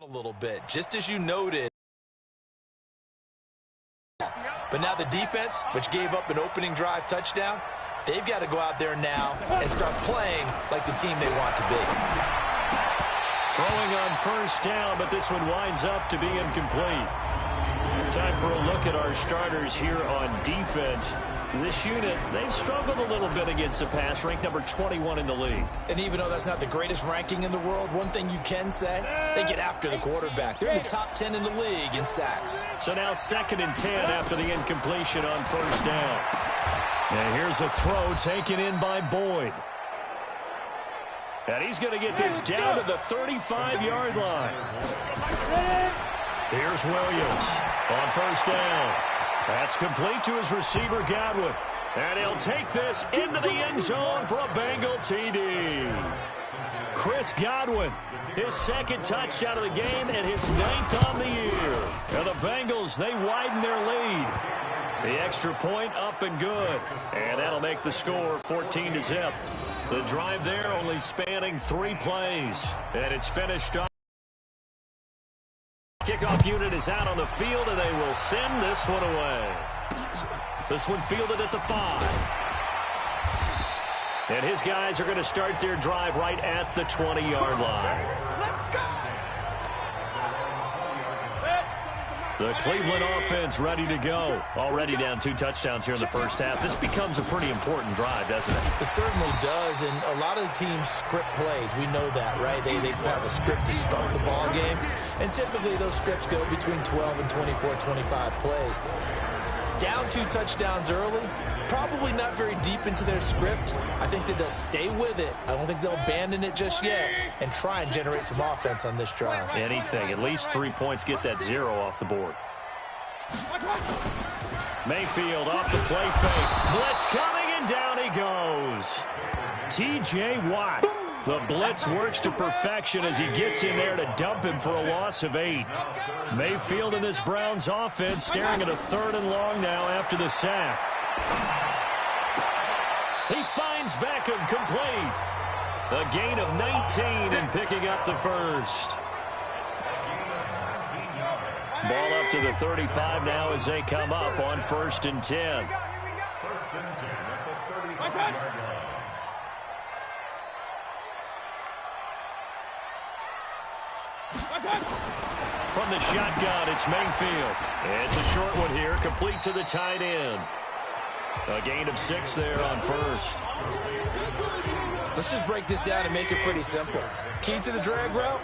a little bit, just as you noted. But now the defense, which gave up an opening drive touchdown, they've got to go out there now and start playing like the team they want to be. Throwing on first down, but this one winds up to be incomplete. Time for a look at our starters here on defense. This unit, they've struggled a little bit against the pass, ranked number 21 in the league. And even though that's not the greatest ranking in the world, one thing you can say, they get after the quarterback. They're in the top 10 in the league in sacks. So now 2nd and 10 after the incompletion on first down. And here's a throw taken in by Boyd. And he's going to get this down to the 35-yard line. Here's Williams on first down. That's complete to his receiver, Godwin. And he'll take this into the end zone for a Bengal TD. Chris Godwin, his 2nd touchdown of the game and his 9th on the year. And the Bengals, they widen their lead. The extra point up and good. And that'll make the score 14-0. The drive there only spanning 3 plays. And it's finished up. Kickoff unit is out on the field, and they will send this one away. This one fielded at the 5. And his guys are going to start their drive right at the 20-yard line. Let's go! The Cleveland offense ready to go. Already down 2 touchdowns here in the first half. This becomes a pretty important drive, doesn't it? It certainly does, and a lot of the teams script plays. We know that, right? They have a script to start the ball game, and typically those scripts go between 12 and 24, 25 plays. Down 2 touchdowns early, probably not very deep into their script. I think that they'll stay with it. I don't think they'll abandon it just yet and try and generate some offense on this drive. Anything. At least 3 points, get that 0 off the board. Mayfield off the play fake. Blitz coming, and down he goes. T.J. Watt. The blitz works to perfection as he gets in there to dump him for a loss of 8. Mayfield in this Browns offense staring at a 3rd and long now after the sack. He finds Beckham complete. A gain of 19 and picking up the first. Ball up to the 35 now as they come up on 1st and 10. From the shotgun, it's Mayfield. It's a short one here, complete to the tight end. A gain of 6 there on first. Let's just break this down and make it pretty simple. Key to the drag route,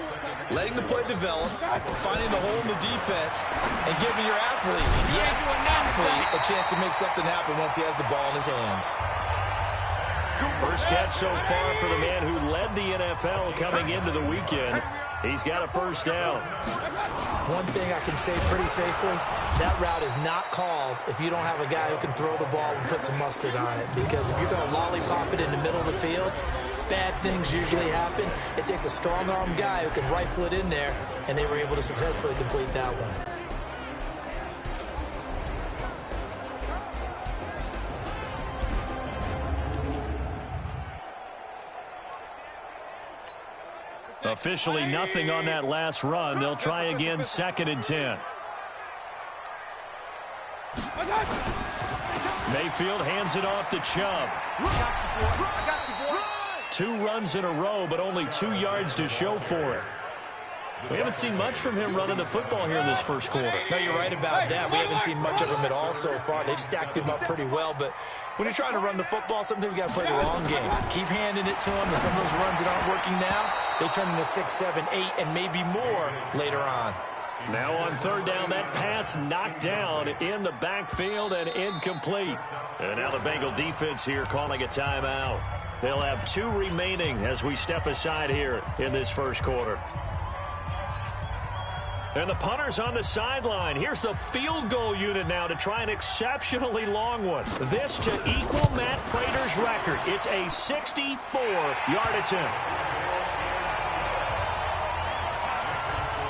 letting the play develop, finding the hole in the defense, and giving your athlete, yes, athlete, a chance to make something happen once he has the ball in his hands. First catch so far for the man who led the NFL coming into the weekend. He's got a first down. One thing I can say pretty safely, that route is not called if you don't have a guy who can throw the ball and put some mustard on it. Because if you're going to lollipop it in the middle of the field, bad things usually happen. It takes a strong-arm guy who can rifle it in there, and they were able to successfully complete that one. Officially nothing on that last run. They'll try again, 2nd and 10. Mayfield hands it off to Chubb. 2 runs in a row, but only 2 yards to show for it. We haven't seen much from him running the football here in this first quarter. No, you're right about that. We haven't seen much of him at all so far. They've stacked him up pretty well, but when you're trying to run the football, sometimes you got to play the long game. Keep handing it to him, and some of those runs that aren't working now, they turn into 6, 7, 8, and maybe more later on. Now on 3rd down, that pass knocked down in the backfield and incomplete. And now the Bengal defense here calling a timeout. They'll have 2 remaining as we step aside here in this first quarter. And the punter's on the sideline. Here's the field goal unit now to try an exceptionally long one. This to equal Matt Prater's record. It's a 64-yard attempt.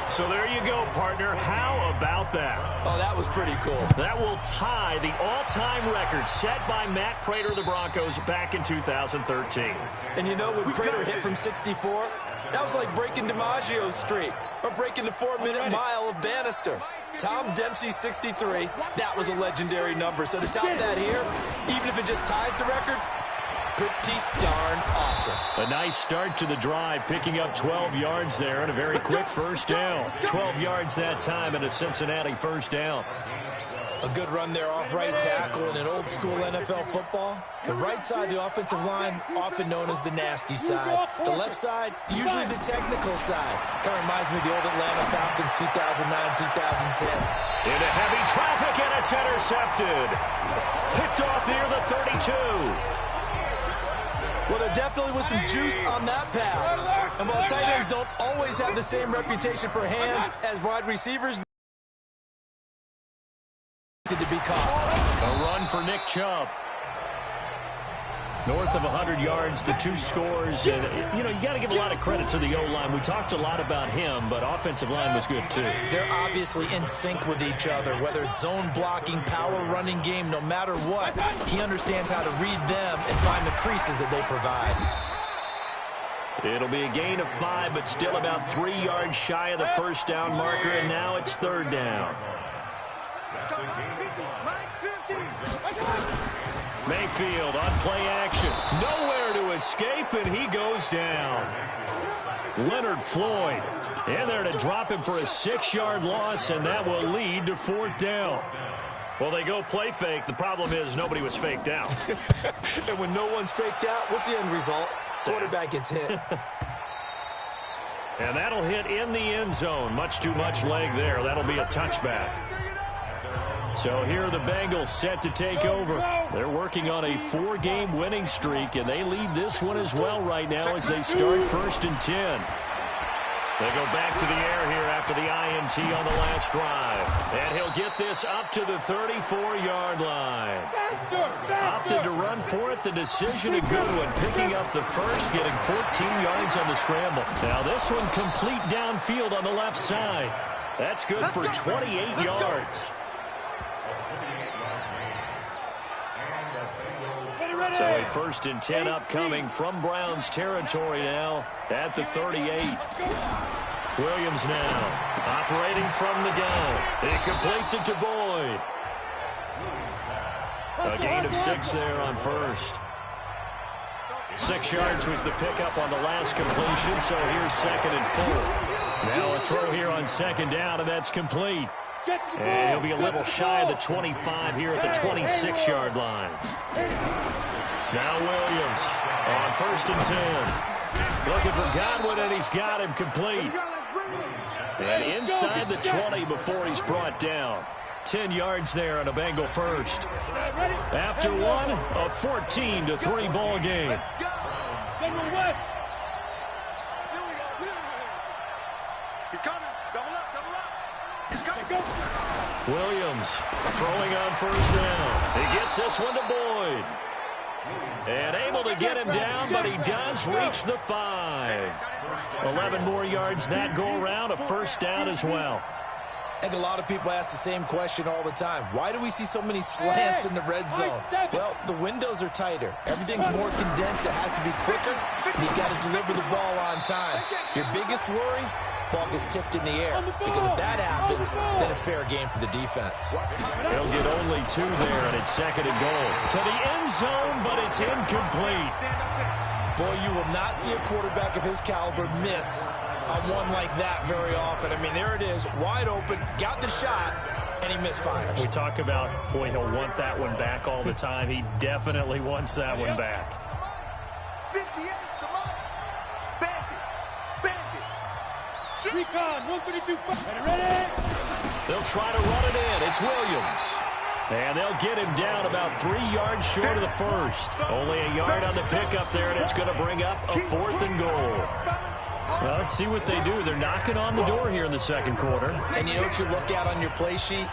So there you go, partner. How about that? Oh, that was pretty cool. That will tie the all-time record set by Matt Prater of the Broncos back in 2013. And you know, when Prater hit from 64, That was like breaking DiMaggio's streak or breaking the 4-minute mile of Bannister. Tom Dempsey's 63. That was a legendary number. So to top that here, even if it just ties the record, pretty darn awesome. A nice start to the drive, picking up 12 yards there and a very quick first down. 12 yards that time and a Cincinnati first down. A good run there off right tackle in an old-school NFL football. The right side, the offensive line, often known as the nasty side. The left side, usually the technical side. Kind of reminds me of the old Atlanta Falcons 2009-2010. Into heavy traffic, and it's intercepted. Picked off near the 32. Well, there definitely was some juice on that pass. And while tight ends don't always have the same reputation for hands as wide receivers, to be caught. A run for Nick Chubb. North of 100 yards, the 2 scores. And, you got to give a lot of credit to the O-line. We talked a lot about him, but offensive line was good, too. They're obviously in sync with each other, whether it's zone blocking, power running game, no matter what. He understands how to read them and find the creases that they provide. It'll be a gain of 5, but still about 3 yards shy of the first down marker, and now it's third down. Mayfield on play action. Nowhere to escape, and he goes down. Leonard Floyd in there to drop him for a 6-yard loss, and that will lead to fourth down. Well, they go play fake. The problem is nobody was faked out. And when no one's faked out, what's the end result? Quarterback gets hit. And that'll hit in the end zone. Much too much leg there. That'll be a touchback. So here are the Bengals set to take over. They're working on a 4-game winning streak, and they lead this one as well right now as they start 1st and 10. They go back to the air here after the INT on the last drive. And he'll get this up to the 34-yard line. Opted to run for it. The decision a good one. Picking up the first, getting 14 yards on the scramble. Now this one complete downfield on the left side. That's good for 28 yards. So a 1st and 10 upcoming from Browns territory now at the 38. Williams now operating from the gun. He completes it to Boyd. A gain of 6 there on first. 6 yards was the pickup on the last completion, so here's 2nd and 4. Now a throw here on 2nd down, and that's complete. And he'll be a little shy of the 25 here at the 26-yard line. Now Williams on 1st and 10. Looking for Godwin, and he's got him complete. And inside the 20 before he's brought down. 10 yards there on a Bengal first. After one, a 14-3 ball game. Williams throwing on 1st down. He gets this one to Boyd. And able to get him down, but he does reach the 5. 11 more yards that go around, a 1st down as well. I think a lot of people ask the same question all the time. Why do we see so many slants in the red zone? Well, the windows are tighter. Everything's more condensed. It has to be quicker, and you got to deliver the ball on time. Your biggest worry? Ball gets tipped in the air. Because if that happens, then it's fair game for the defense. They'll get only 2 there, and it's 2nd and goal. To the end zone, but it's incomplete. Boy, you will not see a quarterback of his caliber miss on one like that very often. I mean, there it is, wide open, got the shot, and he misfires. We talk about, boy, he'll want that one back all the time. He definitely wants that one back. 58 to Mike. Bandit. Recon, 132. Ready? They'll try to run it in. It's Williams. And they'll get him down about 3 yards short of the first. Only a yard on the pickup there, and it's going to bring up a 4th and goal. Well, let's see what they do. They're knocking on the door here in the second quarter. And you know what you look at on your play sheet?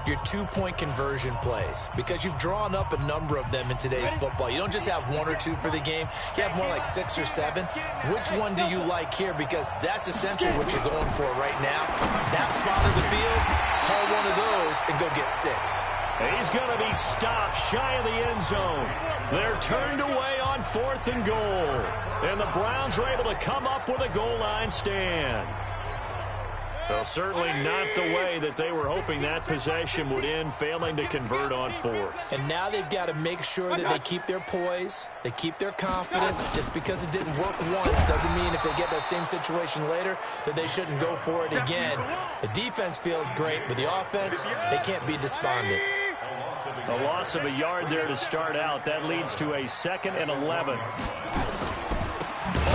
Your 2-point conversion plays. Because you've drawn up a number of them in today's football. You don't just have 1 or 2 for the game. You have more like 6 or 7. Which one do you like here? Because that's essentially what you're going for right now. That spot of the field, call one of those and go get 6. He's going to be stopped shy of the end zone. They're turned away on 4th and goal. And the Browns are able to come up with a goal line stand. Well, certainly not the way that they were hoping that possession would end, failing to convert on 4th. And now they've got to make sure that they keep their poise, they keep their confidence. Just because it didn't work once doesn't mean if they get that same situation later that they shouldn't go for it again. The defense feels great, but the offense, they can't be despondent. A loss of a yard there to start out. That leads to a 2nd and 11.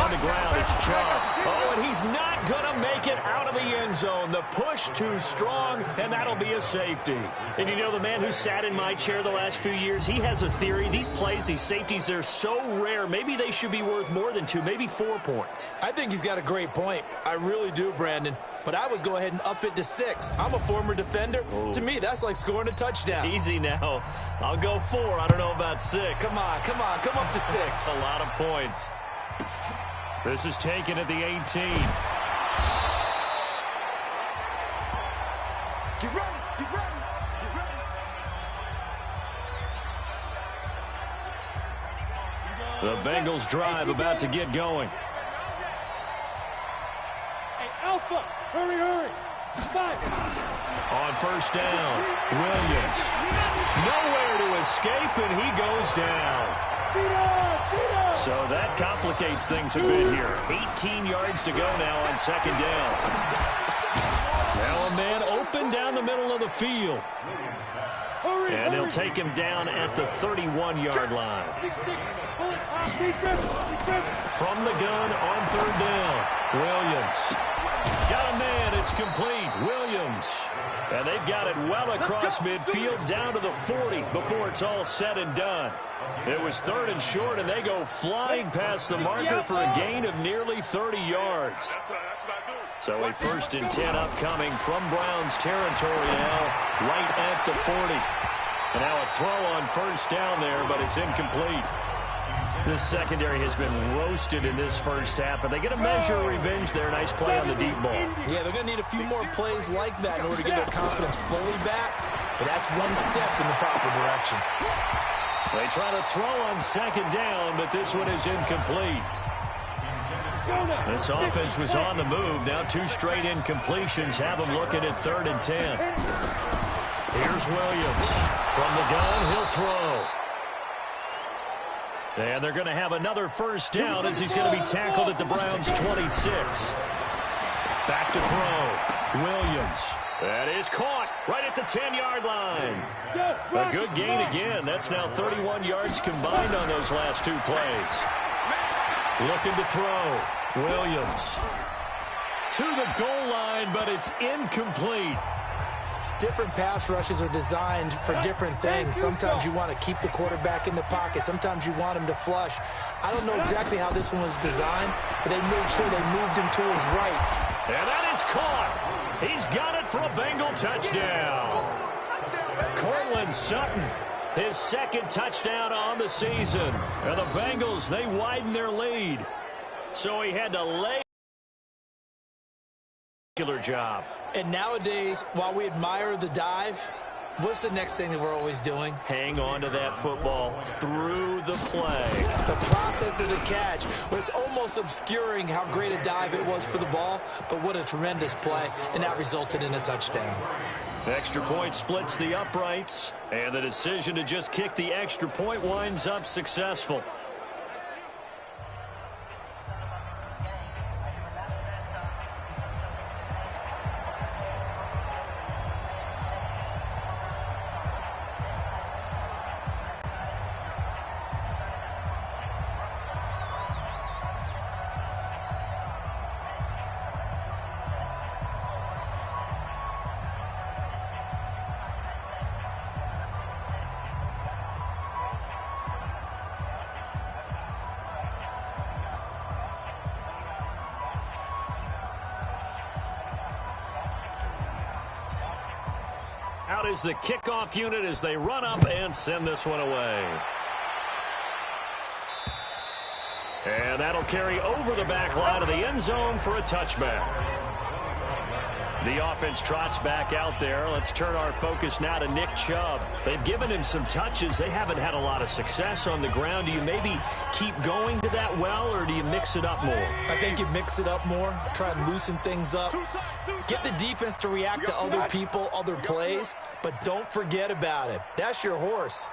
On the ground, it's Chubb. Oh, and he's not going to make it out of the end zone. The push too strong, and that'll be a safety. And you know, the man who sat in my chair the last few years, he has a theory. These plays, these safeties, they're so rare. Maybe they should be worth more than 2, maybe 4 points. I think he's got a great point. I really do, Brandon. But I would go ahead and up it to 6. I'm a former defender. To me, that's like scoring a touchdown. Easy now. I'll go 4. I don't know about 6. Come on. Come up to 6. A lot of points. This is taken at the 18. Get ready, get ready, get ready. The Bengals drive about to get going. Hey, Alpha, hurry. 5. On 1st down, Williams. Nowhere to escape, and he goes down. Cheetah! So that complicates things a bit here. 18 yards to go now on 2nd down. Now a man open down the middle of the field. And they'll take him down at the 31-yard line. From the gun on 3rd down, Williams. Got a man, it's complete. Williams. And they've got it well across midfield down to the 40 before it's all said and done. It was 3rd and short, and they go flying past the marker for a gain of nearly 30 yards. So a 1st and 10 upcoming from Browns territory now, right at the 40. And now a throw on 1st down there, but it's incomplete. This secondary has been roasted in this first half, but they get a measure of revenge there. Nice play on the deep ball. Yeah, they're going to need a few more plays like that in order to get their confidence fully back, but that's one step in the proper direction. They try to throw on 2nd down, but this one is incomplete. This offense was on the move. Now 2 straight incompletions have them looking at 3rd and 10. Here's Williams. From the gun, he'll throw. And they're going to have another 1st down as he's going to be tackled at the Browns' 26. Back to throw. Williams. That is caught right at the 10-yard line. A good gain again. That's now 31 yards combined on those last 2 plays. Looking to throw. Williams. To the goal line, but it's incomplete. Different pass rushes are designed for different things. Sometimes you want to keep the quarterback in the pocket. Sometimes you want him to flush. I don't know exactly how this one was designed, but they made sure they moved him to his right. And that is caught. He's got it for a Bengal touchdown. Cortland Sutton, his 2nd touchdown on the season. And the Bengals, they widen their lead. So he had to lay a job. And nowadays, while we admire the dive, what's the next thing that we're always doing? Hang on to that football through the play. The process of the catch, where it's almost obscuring how great a dive it was for the ball, but what a tremendous play, and that resulted in a touchdown. Extra point splits the uprights, and the decision to just kick the extra point winds up successful. Out is the kickoff unit as they run up and send this one away. And that'll carry over the back line of the end zone for a touchback. The offense trots back out there. Let's turn our focus now to Nick Chubb. They've given him some touches. They haven't had a lot of success on the ground. Do you maybe keep going to that well, or do you mix it up more? I think you mix it up more, try and loosen things up. Get the defense to react to other people, other plays, but don't forget about it. That's your horse.